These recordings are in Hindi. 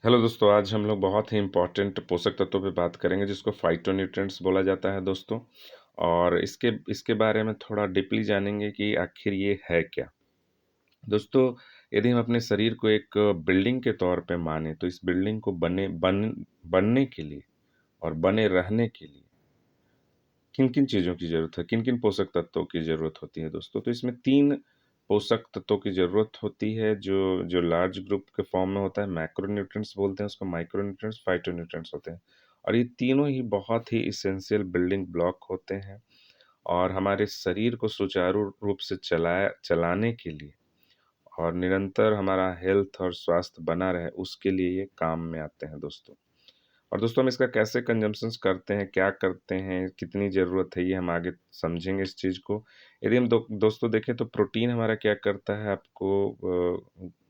हेलो दोस्तों, आज हम लोग बहुत ही इम्पोर्टेंट पोषक तत्वों पे बात करेंगे जिसको फाइटोन्यूट्रिएंट्स बोला जाता है दोस्तों। और इसके इसके बारे में थोड़ा डीपली जानेंगे कि आखिर ये है क्या। दोस्तों, यदि हम अपने शरीर को एक बिल्डिंग के तौर पे माने तो इस बिल्डिंग को बनने के लिए और बने रहने के लिए किन-किन चीज़ों की ज़रूरत है, किन-किन पोषक तत्वों की ज़रूरत होती है दोस्तों? तो इसमें 3 पोषक तत्वों की ज़रूरत होती है जो जो लार्ज ग्रुप के फॉर्म में होता है। मैक्रोन्यूट्रिएंट्स बोलते हैं उसको, माइक्रोन्यूट्रिएंट्स, फाइटोन्यूट्रिएंट्स होते हैं। और ये तीनों ही बहुत ही एसेंशियल बिल्डिंग ब्लॉक होते हैं और हमारे शरीर को सुचारू रूप से चलाने के लिए और निरंतर हमारा हेल्थ और स्वास्थ्य बना रहे उसके लिए ये काम में आते हैं दोस्तों। और दोस्तों हम इसका कैसे कंजम्पशंस करते हैं, क्या करते हैं, कितनी ज़रूरत है, ये हम आगे समझेंगे इस चीज़ को। यदि हम दोस्तों देखें तो प्रोटीन हमारा क्या करता है, आपको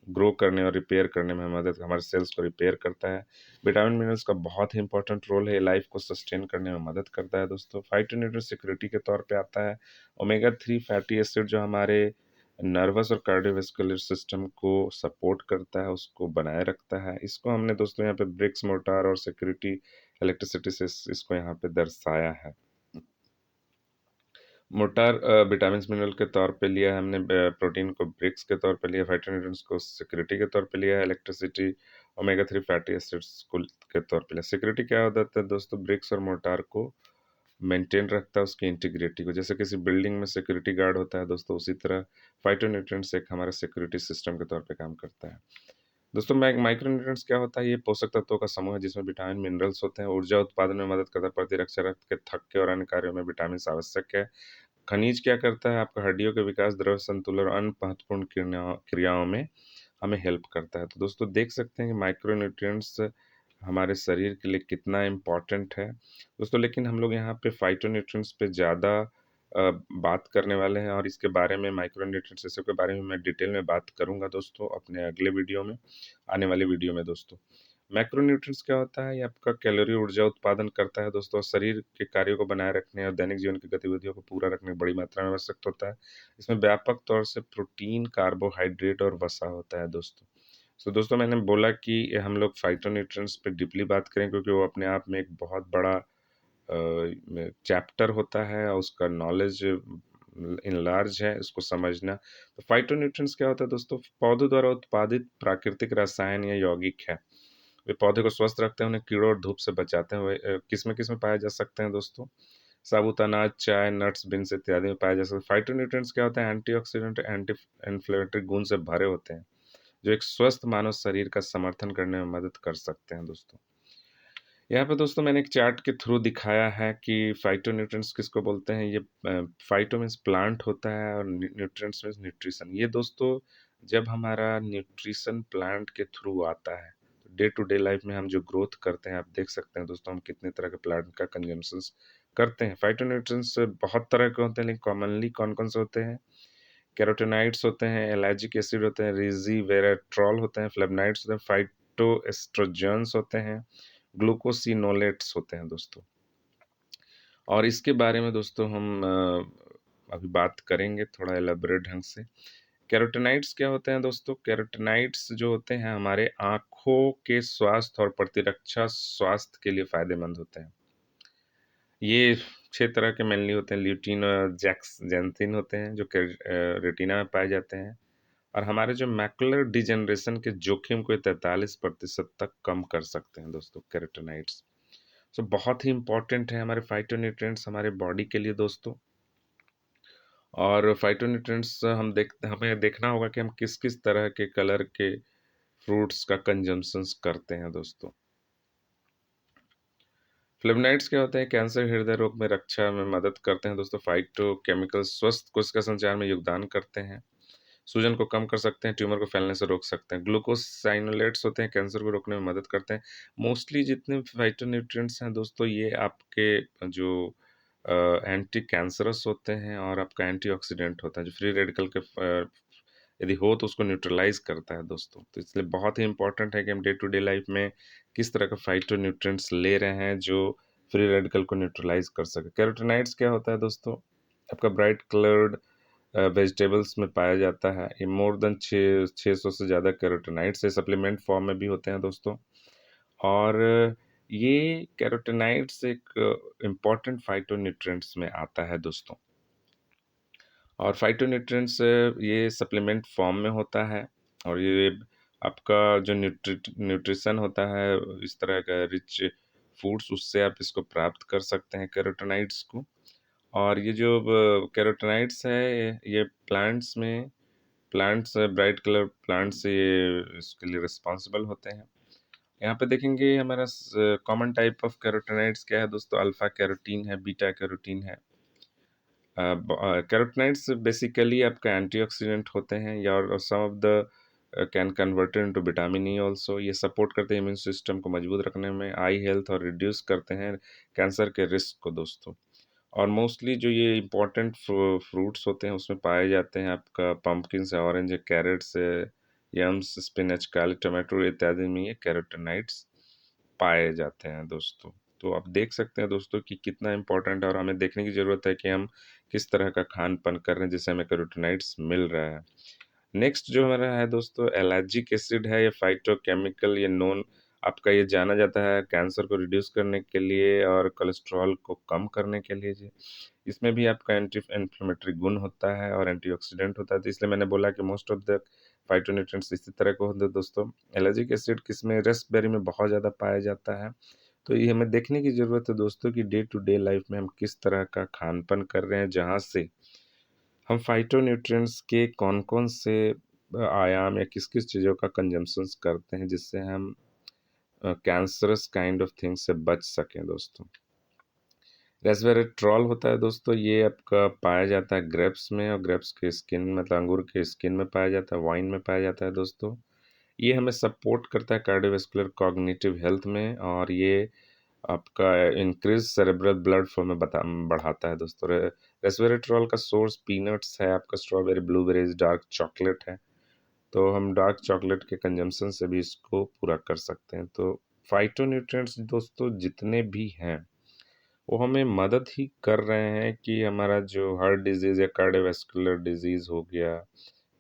ग्रो करने और रिपेयर करने में मदद, हमारे सेल्स को रिपेयर करता है। विटामिन मिनरल्स का बहुत ही इंपॉर्टेंट रोल है, लाइफ को सस्टेन करने में मदद करता है दोस्तों। फाइटोन्यूट्रिएंट सिक्योरिटी के तौर पे आता है। ओमेगा 3 फैटी एसिड जो हमारे नर्वस और कार्डियोवैस्कुलर सिस्टम को सपोर्ट करता है, उसको बनाए रखता है। इसको हमने दोस्तों यहाँ पे ब्रिक्स मोर्टार और सिक्योरिटी इलेक्ट्रिसिटी से इसको यहाँ पे दर्शाया है। मोर्टार विटामिन्स मिनरल के तौर पे लिया है हमने, प्रोटीन को ब्रिक्स के तौर पे लिया, फाइटोन्यूट्रिएंट्स को सिक्योरिटी के तौर पे लिया है, इलेक्ट्रिसिटी ओमेगा 3 फैटी एसिड्स को के तौर पे लिया। सिक्योरिटी क्या होता है दोस्तों? ब्रिक्स और मोर्टार को मेंटेन रखता है, उसकी इंटीग्रिटी को। जैसे किसी बिल्डिंग में सिक्योरिटी गार्ड होता है दोस्तों, उसी तरह फाइटोन्यूट्रिएंट्स एक हमारा सिक्योरिटी सिस्टम के तौर पे काम करता है। दोस्तों माइक्रोन्यूट्रिएंट्स क्या होता है? ये पोषक तत्वों का समूह है जिसमें विटामिन मिनरल्स होते हैं, ऊर्जा उत्पादन में मदद करता है, प्रतिरक्षा, रक्त के थक्के और अन्य कार्यों में विटामिन आवश्यक है। खनिज क्या करता है? आपका हड्डियों के विकास, द्रव्य संतुलन और अन्य महत्वपूर्ण क्रियाओं में हमें हेल्प करता है। तो दोस्तों देख सकते हैं कि माइक्रोन्यूट्रिएंट्स हमारे शरीर के लिए कितना इम्पोर्टेंट है दोस्तों। लेकिन हम लोग यहाँ पे फाइटोन्यूट्रिएंट्स पे ज़्यादा बात करने वाले हैं और इसके बारे में, माइक्रोन्यूट्रिएंट्स के बारे में मैं डिटेल में बात करूँगा दोस्तों अपने अगले वीडियो में, आने वाले वीडियो में दोस्तों। मैक्रोन्यूट्रिएंट्स क्या होता है? ये आपका कैलोरी ऊर्जा उत्पादन करता है दोस्तों, शरीर के कार्यों को बनाए रखने और दैनिक जीवन की गतिविधियों को पूरा रखने में बड़ी मात्रा में आवश्यक होता है। इसमें व्यापक तौर से प्रोटीन, कार्बोहाइड्रेट और वसा होता है दोस्तों। तो दोस्तों मैंने बोला कि हम लोग फाइटोन्यूट्रिएंट्स पे डीपली बात करें क्योंकि वो अपने आप में एक बहुत बड़ा चैप्टर होता है और उसका नॉलेज इन लार्ज है, इसको समझना। तो फाइटोन्यूट्रिएंट्स क्या होता है दोस्तों? पौधों द्वारा उत्पादित प्राकृतिक रसायन या यौगिक है। वे पौधे को स्वस्थ रखते हैं, उन्हें कीड़ों और धूप से बचाते हैं। वे किस में पाए जा सकते हैं दोस्तों? साबुत अनाज, चाय, नट्स, बीन्स इत्यादि में पाए जा सकते हैं। फाइटोन्यूट्रिएंट्स क्या होता है? एंटीऑक्सीडेंट, एंटी इन्फ्लेमेटरी गुण से भरे होते हैं, जो एक स्वस्थ मानव शरीर का समर्थन करने में मदद कर सकते हैं दोस्तों। यहाँ पे दोस्तों मैंने एक चार्ट के थ्रू दिखाया है कि फाइटोन्यूट्रिएंट्स किसको बोलते हैं। ये फाइटो मीन्स प्लांट होता है और न्यूट्रिएंट्स मीन्स न्यूट्रिशन। ये दोस्तों जब हमारा न्यूट्रिशन प्लांट के थ्रू आता है तो डे टू डे लाइफ में हम जो ग्रोथ करते हैं, आप देख सकते हैं दोस्तों हम कितने तरह के प्लांट का कंजम्पशंस करते हैं। फाइटोन्यूट्रिएंट्स बहुत तरह के होते हैं, लेकिन कॉमनली कौन कौन से होते हैं? कैरोटीनॉइड्स होते हैं, एलाजिक एसिड होते हैं, रेज़िवेरेट्रॉल होते हैं, फ्लेवोनॉइड्स होते हैं, फाइटोएस्ट्रोजेंस होते हैं, ग्लूकोसिनोलेट्स होते हैं दोस्तों। और इसके बारे में दोस्तों हम अभी बात करेंगे थोड़ा एलाबोरेट ढंग से। कैरोटीनॉइड्स क्या होते हैं दोस्तों? कैरोटीनॉइड्स जो होते हैं हमारे आँखों के स्वास्थ्य और प्रतिरक्षा स्वास्थ्य के लिए फ़ायदेमंद होते हैं। ये 6 तरह के मेनली होते हैं। ल्यूटीन और ज़ैक्सान्थिन होते हैं जो कि रेटिना में पाए जाते हैं और हमारे जो मैकुलर डिजेनरेशन के जोखिम को 43% तक कम कर सकते हैं दोस्तों कैरोटीनॉइड्स। सो बहुत ही इम्पोर्टेंट है हमारे फाइटोन्यूट्रिएंट्स हमारे बॉडी के लिए दोस्तों। और फाइटोन्यूट्रिएंट्स हमें देखना होगा कि हम किस-किस तरह के कलर के फ्रूट्स का कंजम्पशंस करते हैं दोस्तों। फ्लेवोनॉइड्स क्या होते हैं? कैंसर, हृदय रोग में रक्षा में मदद करते हैं दोस्तों। फाइटोकेमिकल्स स्वस्थ कोशिका संचार में योगदान करते हैं। सूजन को कम कर सकते हैं, ट्यूमर को फैलने से रोक सकते हैं। ग्लूकोसाइनोलेट्स होते हैं, कैंसर को रोकने में मदद करते हैं। मोस्टली जितने फाइटोन्यूट्रिएंट्स हैं दोस्तों, ये आपके जो एंटी कैंसरस होते हैं और आपका एंटीऑक्सीडेंट होता है, जो फ्री रेडिकल के यदि हो तो उसको न्यूट्रलाइज़ करता है दोस्तों। तो इसलिए बहुत ही इम्पोर्टेंट है कि हम डे टू डे लाइफ में किस तरह का फाइटोन्यूट्रिएंट्स ले रहे हैं, जो फ्री रेडिकल को न्यूट्रलाइज़ कर सके। कैरोटीनॉइड्स क्या होता है दोस्तों? आपका ब्राइट कलर्ड वेजिटेबल्स में पाया जाता है। ये मोर देन 600 से ज़्यादा कैरोटीनॉइड्स है, सप्लीमेंट फॉर्म में भी होते हैं दोस्तों। और ये कैरोटीनॉइड्स एक इम्पॉर्टेंट फाइटोन्यूट्रिएंट्स में आता है दोस्तों। और फाइटोन्यूट्रिएंट्स ये सप्लीमेंट फॉर्म में होता है, और ये आपका जो न्यूट्रिशन होता है इस तरह का रिच फूड्स, उससे आप इसको प्राप्त कर सकते हैं कैरोटीनॉइड्स को। और ये जो कैरोटीनॉइड्स है ये प्लांट्स ब्राइट कलर प्लांट्स ये इसके लिए रिस्पॉन्सिबल होते हैं। यहाँ पे देखेंगे हमारा कॉमन टाइप ऑफ कैरोटीनॉइड्स क्या है दोस्तों, अल्फा कैरोटीन है, बीटा कैरोटीन है। कैरोटीनॉइड्स बेसिकली आपका एंटीऑक्सीडेंट होते हैं, या और some of the can converted into vitamin E also. ये सपोर्ट करते हैं इम्यून सिस्टम को मजबूत रखने में, आई हेल्थ, और रिड्यूस करते हैं कैंसर के रिस्क को दोस्तों। और मोस्टली जो ये इम्पोर्टेंट फ्रूट्स होते हैं उसमें पाए जाते हैं आपका पम्पकिन है, ऑरेंज है, कैरेट्स है, यम्स, स्पिनच, काली टमाटो इत्यादि में ये कैरोटीनॉइड्स पाए जाते हैं दोस्तों। तो आप देख सकते हैं दोस्तों कि कितना इम्पोर्टेंट है, और हमें देखने की ज़रूरत है कि हम किस तरह का खान-पान कर रहे हैं जिससे हमें कैरोटीनॉइड्स मिल रहा है। नेक्स्ट जो हमारा है दोस्तों एलर्जिक एसिड है, ये फाइटोकेमिकल, ये नोन आपका ये जाना जाता है कैंसर को रिड्यूस करने के लिए और कोलेस्ट्रॉल को कम करने के लिए जी। इसमें भी आपका एंटी इन्फ्लेमेटरी गुण होता है और एंटीऑक्सीडेंट होता है, तो इसलिए मैंने बोला कि मोस्ट ऑफ द फाइटोन्यूट्रिएंट्स इसी तरह के होते हैं दोस्तों। एलर्जिक एसिड किसमें, रास्पबेरी में बहुत ज़्यादा पाया जाता है। तो ये हमें देखने की ज़रूरत है दोस्तों कि डे टू डे लाइफ में हम किस तरह का खान-पान कर रहे हैं, जहाँ से हम फाइटोन्यूट्रिएंट्स के कौन-कौन से आयाम या किस-किस चीज़ों का कंजम्पशंस करते हैं जिससे हम कैंसरस काइंड ऑफ थिंग्स से बच सकें दोस्तों। रेस्वेराट्रॉल होता है दोस्तों, ये आपका पाया जाता है ग्रेप्स में, और ग्रेप्स के स्किन मतलब अंगूर के स्किन में पाया जाता है, वाइन में पाया जाता है दोस्तों। ये हमें सपोर्ट करता है कार्डियोवैस्कुलर कॉग्निटिव हेल्थ में, और ये आपका इंक्रीज सेरेब्रल ब्लड फ्लो में बढ़ाता है दोस्तों। रेस्वेराट्रॉल का सोर्स पीनट्स है, आपका स्ट्रॉबेरी, ब्लूबेरीज, डार्क चॉकलेट है। तो हम डार्क चॉकलेट के कंजम्पशन से भी इसको पूरा कर सकते हैं। तो फाइटोन्यूट्रिएंट्स दोस्तों जितने भी हैं वो हमें मदद ही कर रहे हैं कि हमारा जो हार्ट डिजीज़ या कार्डियोवैस्कुलर डिजीज़ हो गया,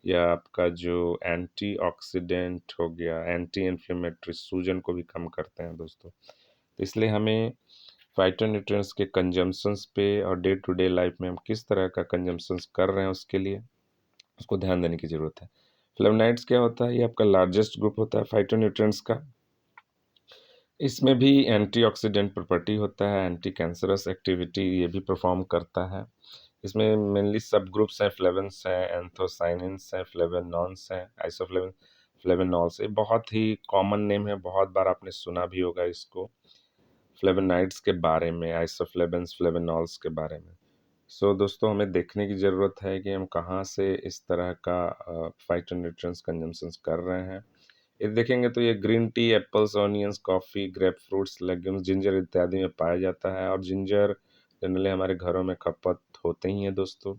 या आपका जो एंटीऑक्सीडेंट हो गया, एंटी इन्फ्लेमेटरी सूजन को भी कम करते हैं दोस्तों। तो इसलिए हमें फाइटोन्यूट्रिएंट्स के कंजम्पशंस पे और डे टू डे लाइफ में हम किस तरह का कंजम्पशंस कर रहे हैं उसके लिए उसको ध्यान देने की ज़रूरत है। फ्लेवोनॉइड्स क्या होता है, ये आपका लार्जेस्ट ग्रुप होता है फाइटोन्यूट्रिएंट्स का। इसमें भी एंटीऑक्सीडेंट प्रॉपर्टी होता है, एंटी कैंसरस एक्टिविटी ये भी परफॉर्म करता है। इसमें मेनली सब ग्रुप्स हैं, फ्लेवन्स हैं, एंथोसाइनिन्स हैं, फ्लेवोनॉन्स हैं, आइसोफ्लेविन फ्लेवोनॉल्स। ये बहुत ही कॉमन नेम है, बहुत बार आपने सुना भी होगा इसको फ्लेवोनाइड्स के बारे में, आइसोफ्लेविन्स, फ्लेवोनॉल्स के बारे में। सो दोस्तों हमें देखने की ज़रूरत है कि हम कहाँ से इस तरह का फाइटोन्यूट्रिएंट्स कंजम्पशंस कर रहे हैं। ये देखेंगे तो ये green tea, apples, onions, coffee, grape fruits, legumes, ginger इत्यादि में पाया जाता है, और जिंजर जनरली हमारे घरों में खपत होते ही हैं दोस्तों।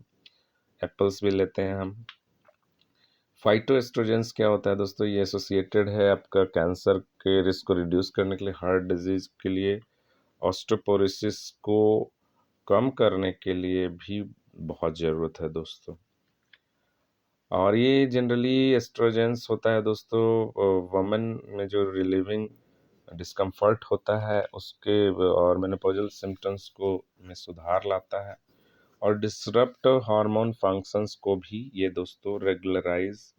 एप्पल्स भी लेते हैं हम। फाइटोएस्ट्रोजेंस क्या होता है दोस्तों, ये एसोसिएटेड है आपका कैंसर के रिस्क को रिड्यूस करने के लिए, हार्ट डिजीज़ के लिए, ऑस्टियोपोरोसिस को कम करने के लिए भी बहुत ज़रूरत है दोस्तों। और ये जनरली एस्ट्रोजेंस होता है दोस्तों वुमन में जो रिलीविंग डिस्कम्फर्ट होता है उसके और मेनोपॉजल सिम्टम्स को में सुधार लाता है, और डिसरप्ट हार्मोन फंक्शंस को भी ये दोस्तों रेगुलराइज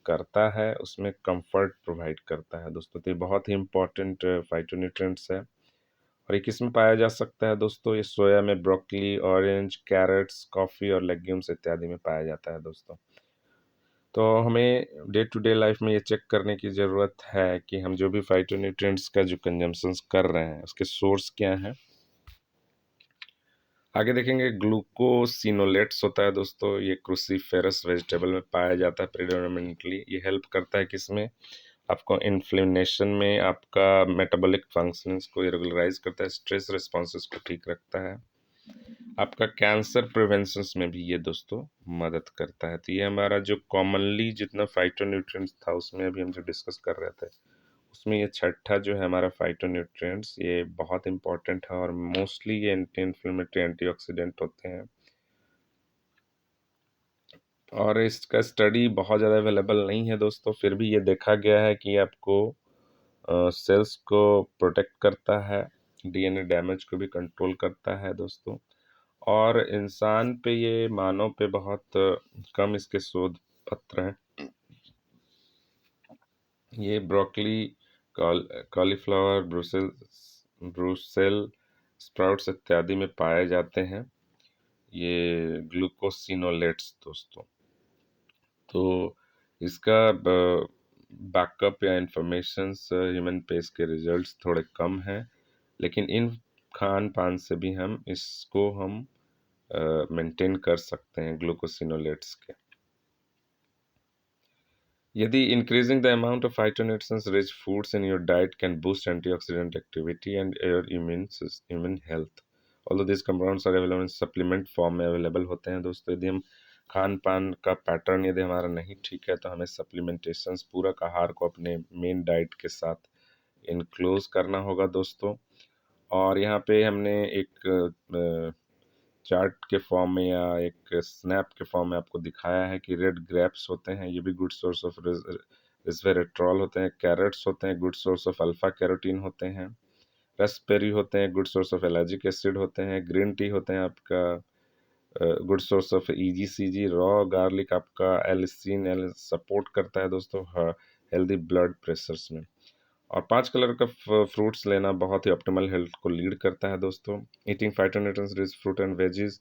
करता है, उसमें कंफर्ट प्रोवाइड करता है दोस्तों। तो ये बहुत ही इंपॉर्टेंट फाइटोन्यूट्रिएंट्स है। और ये किस में पाया जा सकता है दोस्तों, ये सोया में, ब्रोकली, ऑरेंज, कैरेट्स, कॉफ़ी और लेग्यूम्स इत्यादि में पाया जाता है दोस्तों। तो हमें डे टू डे लाइफ में ये चेक करने की ज़रूरत है कि हम जो भी फाइटोन्यूट्रिएंट्स का जो कंजम्पशंस कर रहे हैं उसके सोर्स क्या हैं। आगे देखेंगे ग्लूकोसिनोलेट्स होता है दोस्तों, ये क्रूसीफेरस वेजिटेबल में पाया जाता है प्रेडोमिनेंटली। ये हेल्प करता है किसमें, आपको इन्फ्लेमेशन में, आपका मेटाबॉलिक फंक्शंस को रेगुलराइज करता है, स्ट्रेस रिस्पॉन्सेस को ठीक रखता है, आपका कैंसर प्रिवेंशंस में भी ये दोस्तों मदद करता है। तो ये हमारा जो कॉमनली जितना फाइटोन्यूट्रिएंट्स था उसमें अभी हम जो डिस्कस कर रहे थे उसमें ये छठा जो है हमारा फाइटोन्यूट्रिएंट्स, ये बहुत इंपॉर्टेंट है, और मोस्टली ये एंटी इन्फ्लेमेटरी एंटीऑक्सीडेंट होते हैं। और इसका स्टडी बहुत ज़्यादा अवेलेबल नहीं है दोस्तों, फिर भी ये देखा गया है कि आपको सेल्स को प्रोटेक्ट करता है, डीएनए डैमेज को भी कंट्रोल करता है दोस्तों। और इंसान पे ये मानव पे बहुत कम इसके शोध पत्र हैं। ये ब्रोकली, कॉलीफ्लावर, ब्रूसेल स्प्राउट्स इत्यादि में पाए जाते हैं ये ग्लूकोसिनोलेट्स दोस्तों। तो इसका बैकअप या इंफॉर्मेशंस ह्यूमन पेस के रिजल्ट्स थोड़े कम हैं, लेकिन इन खान पान से भी हम इसको हम मेंटेन कर सकते हैं ग्लूकोसिनोलेट्स के। यदि increasing the amount of phytonutrients rich foods in your diet can boost antioxidant activity and your immune health. Although these compounds are available in supplement form में अवेलेबल होते हैं दोस्तों, यदि हम खान पान का पैटर्न यदि हमारा नहीं ठीक है तो हमें सप्लीमेंटेशंस पूरक आहार को अपने मेन डाइट के साथ इनक्लूज करना होगा दोस्तों। और यहाँ पे हमने एक चार्ट के फॉर्म में या एक स्नैप के फॉर्म में आपको दिखाया है कि रेड ग्रेप्स होते हैं, ये भी गुड सोर्स ऑफ रेस्वेरेट्रॉल होते हैं, कैरेट्स होते हैं, good source of alpha carotene होते हैं, रास्पबेरी होते हैं, good source of ellagic acid होते हैं, ग्रीन टी होते हैं आपका good source of EGCG, raw garlic आपका एलिसिन एल सपोर्ट करता है दोस्तों हेल्दी ब्लड प्रेशर्स में। और 5 कलर का फ्रूट्स लेना बहुत ही ऑप्टिमल हेल्थ को लीड करता है दोस्तों। Eating phytonutrients rich fruit and veggies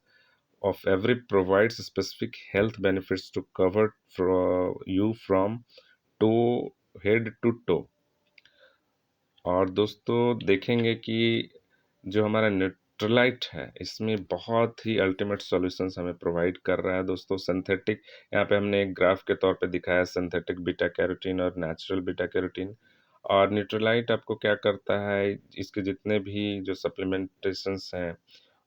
of every provides specific health benefits to cover you from toe head to toe। और दोस्तों देखेंगे कि जो हमारा न्यूट्रलाइट है इसमें बहुत ही अल्टीमेट सॉल्यूशंस हमें प्रोवाइड कर रहा है दोस्तों। सिंथेटिक, यहाँ पे हमने एक ग्राफ के तौर पे दिखाया सिंथेटिक बीटा कैरोटीन और नेचुरल बीटा कैरोटीन। और न्यूट्रलाइट आपको क्या करता है, इसके जितने भी जो सप्लीमेंटेशंस हैं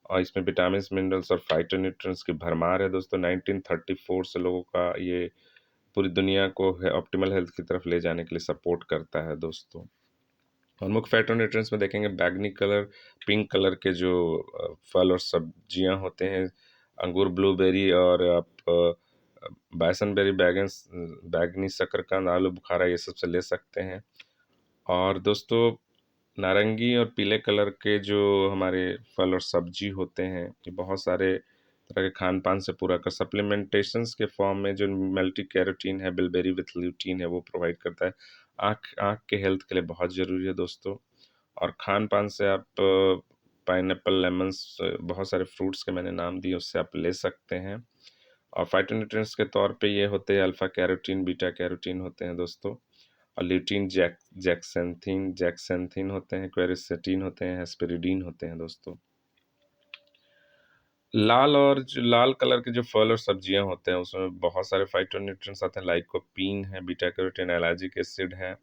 और इसमें विटामिन मिनरल्स और फाइटोन्यूट्रिएंट्स की भरमार है दोस्तों। 1934 से लोगों का ये पूरी दुनिया को ऑप्टिमल हेल्थ की तरफ ले जाने के लिए सपोर्ट करता है दोस्तों। और मुख्य फाइटोन्यूट्रिएंट्स में देखेंगे बैगनी कलर, पिंक कलर के जो फल और सब्जियां होते हैं, अंगूर, ब्लूबेरी और आप बायसनबेरी, बैगनी शकरकंद, आलू बुखारा, ये सब से ले सकते हैं। और दोस्तों नारंगी और पीले कलर के जो हमारे फल और सब्जी होते हैं, ये बहुत सारे तरह के खान पान से पूरा कर सप्लीमेंटेशंस के फॉर्म में जो मल्टी कैरोटीन है, बिलबेरी विथ ल्यूटीन है, वो प्रोवाइड करता है। आँख आँख के हेल्थ के लिए बहुत ज़रूरी है दोस्तों। और खान पान से आप पाइनएप्पल, लेमन्स, बहुत सारे फ्रूट्स के मैंने नाम दिए, उससे आप ले सकते हैं। और फाइटोन्यूट्रिएंट्स के तौर पे ये होते हैं अल्फा कैरोटीन, बीटा कैरोटीन होते हैं दोस्तों। और ल्यूटीन, जैक्सेंथिन होते हैं, क्वेरसेटीन होते हैं, हेस्पेरिडीन होते हैं दोस्तों। लाल कलर के जो फल और सब्जियां होते हैं उसमें बहुत सारे फाइटोन्यूट्रिएंट्स आते हैं, लाइकोपीन है, बीटा कैरोटीन, एलाजिक एसिड है।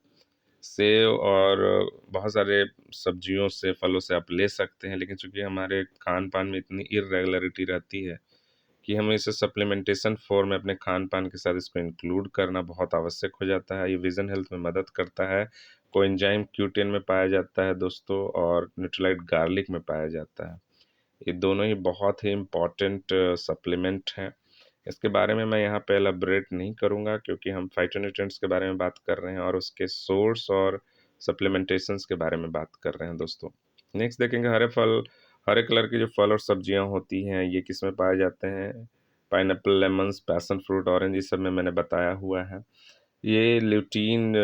सेव और बहुत सारे सब्जियों से, फलों से आप ले सकते हैं, लेकिन चूंकि हमारे खान पान में इतनी इरेगुलरिटी रहती है कि हमें इसे सप्लीमेंटेशन फॉर्म में अपने खान पान के साथ इसको इंक्लूड करना बहुत आवश्यक हो जाता है। ये विजन हेल्थ में मदद करता है। कोएंजाइम Q10 में पाया जाता है दोस्तों, और न्यूट्रलाइट गार्लिक में पाया जाता है। ये दोनों ही बहुत ही इम्पॉर्टेंट सप्लीमेंट हैं। इसके बारे में मैं यहाँ पे एलाबरेट नहीं करूँगा क्योंकि हम फाइटोन्यूट्रिएंट्स के बारे में बात कर रहे हैं और उसके सोर्स और सप्लीमेंटेशंस के बारे में बात कर रहे हैं दोस्तों। नेक्स्ट देखेंगे हरे कलर की जो फल और सब्जियां होती हैं ये किस में पाए जाते हैं। Pineapple, lemons, passion fruit, orange, ये सब में मैंने बताया हुआ है। ये ल्यूटीन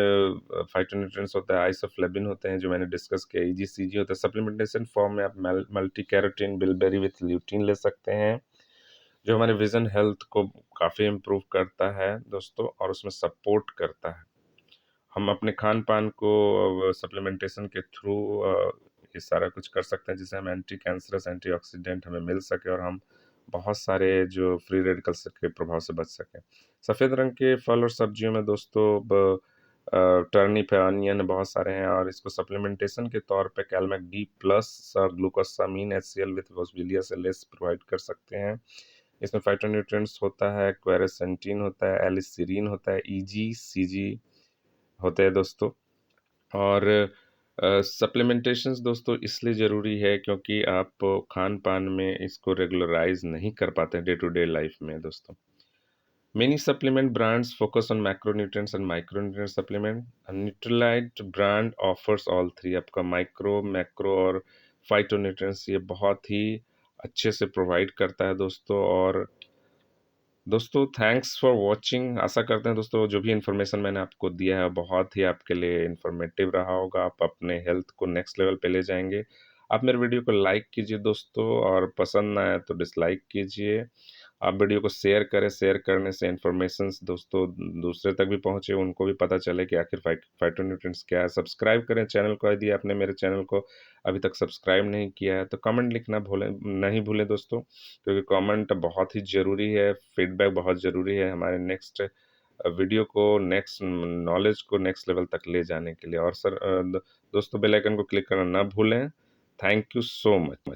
फाइटोन्यूट्रिएंट्स होता है, आइसोफ्लेविन होते हैं जो मैंने डिस्कस किया, ईजीसीजी होता है। सप्लीमेंटेशन फॉर्म में आप multi carotene, bilberry with lutein ले सकते हैं जो हमारे विजन हेल्थ को काफ़ी इम्प्रूव करता है दोस्तों, और उसमें सपोर्ट करता है। हम अपने खान पान को सप्लीमेंटेशन के थ्रू ये सारा कुछ कर सकते हैं जिससे हम एंटी कैंसरस, एंटीऑक्सीडेंट हमें मिल सके और हम बहुत सारे जो फ्री रेडिकल्स के प्रभाव से बच सकें। सफ़ेद रंग के फल और सब्जियों में दोस्तों टर्निप है, अनियन बहुत सारे हैं, और इसको सप्लीमेंटेशन के तौर पे कैलमेक डी प्लस और ग्लूकोसामीन HCl विथ बॉसबिलिया से लेस प्रोवाइड कर सकते हैं। इसमें फाइटोन्यूट्रिएंट्स होता है, क्वेरसेंटीन होता है, एलिसिरीन होता है, ईजीसीजी होते हैं दोस्तों। और सप्लीमेंटेशंस दोस्तों इसलिए ज़रूरी है क्योंकि आप खान पान में इसको रेगुलराइज नहीं कर पाते डे टू डे लाइफ में दोस्तों। Many supplement brands focus on macronutrients and micronutrient supplement. Nutralite brand offers all three. आपका माइक्रो, मैक्रो और फाइटोन्यूट्रिएंट्स ये बहुत ही अच्छे से प्रोवाइड करता है दोस्तों। और दोस्तों थैंक्स फॉर वॉचिंग। आशा करते हैं दोस्तों जो भी इन्फॉर्मेशन मैंने आपको दिया है बहुत ही आपके लिए इन्फॉर्मेटिव रहा होगा। आप अपने हेल्थ को नेक्स्ट लेवल पे ले जाएंगे। आप मेरे वीडियो को लाइक कीजिए दोस्तों, और पसंद ना आए तो डिसलाइक कीजिए। आप वीडियो को शेयर करें, शेयर करने से इन्फॉर्मेशंस दोस्तों दूसरे तक भी पहुंचे, उनको भी पता चले कि आखिर फाइटोन्यूट्रिएंट्स क्या है। सब्सक्राइब करें चैनल को, यदि आपने मेरे चैनल को अभी तक सब्सक्राइब नहीं किया है तो कमेंट लिखना नहीं भूलें दोस्तों, क्योंकि कमेंट बहुत ही ज़रूरी है, फीडबैक बहुत ज़रूरी है हमारे नेक्स्ट वीडियो को, नेक्स्ट नॉलेज को नेक्स्ट लेवल तक ले जाने के लिए। और सर दोस्तों बेल आइकन को क्लिक करना ना भूलें। Thank you so much.